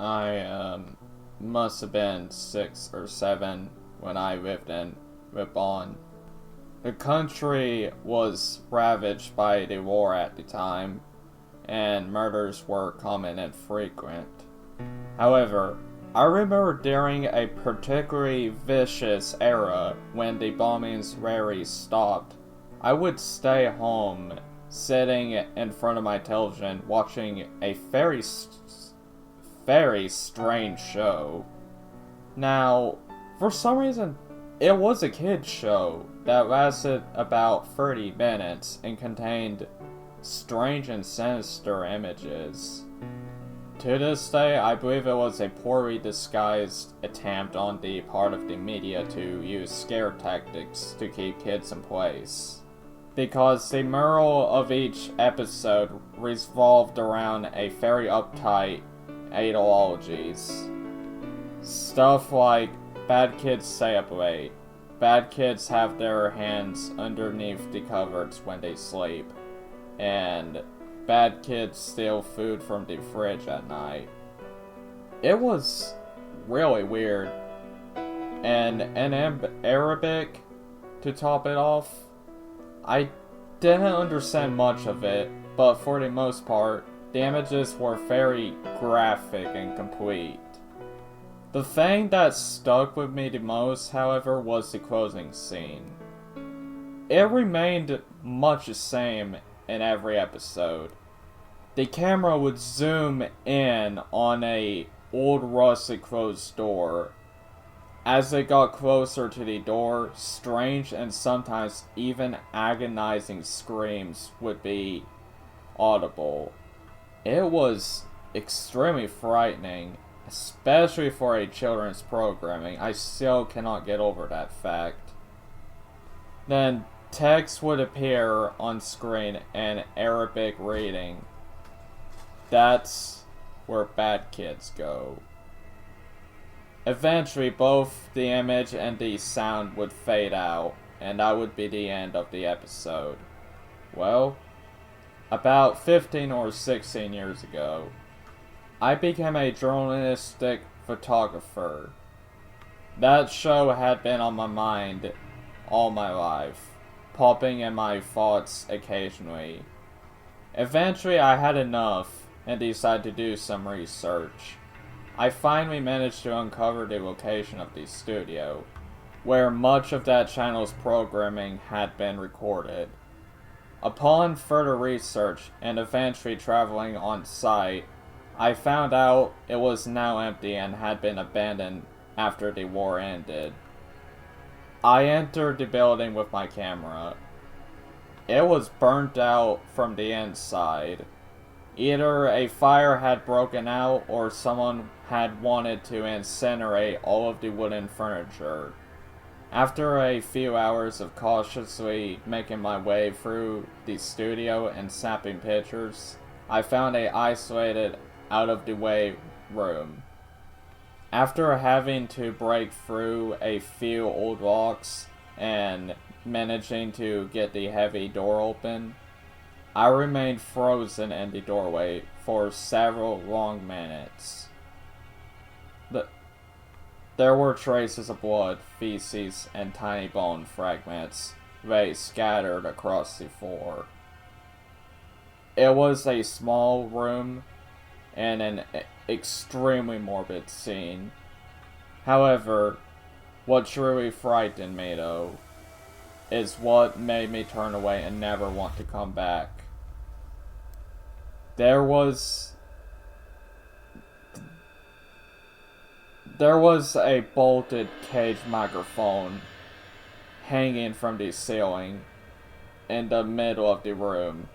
I must have been 6 or 7 when I lived in Lebanon. The country was ravaged by the war at the time, and murders were common and frequent. However, I remember during a particularly vicious era when the bombings rarely stopped, I would stay home, sitting in front of my television, watching a very strange show. Now, for some reason, it was a kid's show that lasted about 30 minutes and contained strange and sinister images. To this day, I believe it was a poorly disguised attempt on the part of the media to use scare tactics to keep kids in place. Because the moral of each episode revolved around a very uptight ideologies. Stuff like, bad kids stay up late, bad kids have their hands underneath the covers when they sleep, and bad kids steal food from the fridge at night. It was really weird. And in Arabic, to top it off, I didn't understand much of it, but for the most part, the images were very graphic and complete. The thing that stuck with me the most, however, was the closing scene. It remained much the same in every episode. The camera would zoom in on a old rusted closed door. As it got closer to the door, strange and sometimes even agonizing screams would be audible. It was extremely frightening, especially for a children's programming. I still cannot get over that fact. Then text would appear on screen in Arabic reading. That's where bad kids go. Eventually, both the image and the sound would fade out, and that would be the end of the episode. Well, about 15 or 16 years ago, I became a journalistic photographer. That show had been on my mind all my life, popping in my thoughts occasionally. Eventually, I had enough and decided to do some research. I finally managed to uncover the location of the studio, where much of that channel's programming had been recorded. Upon further research and eventually traveling on site, I found out it was now empty and had been abandoned after the war ended. I entered the building with my camera. It was burnt out from the inside. Either a fire had broken out or someone had wanted to incinerate all of the wooden furniture. After a few hours of cautiously making my way through the studio and snapping pictures, I found a isolated, out-of-the-way room. After having to break through a few old locks and managing to get the heavy door open, I remained frozen in the doorway for several long minutes. There were traces of blood, feces, and tiny bone fragments lay scattered across the floor. It was a small room and an extremely morbid scene. However, what truly frightened me, though, is what made me turn away and never want to come back. There was a bolted cage microphone hanging from the ceiling in the middle of the room.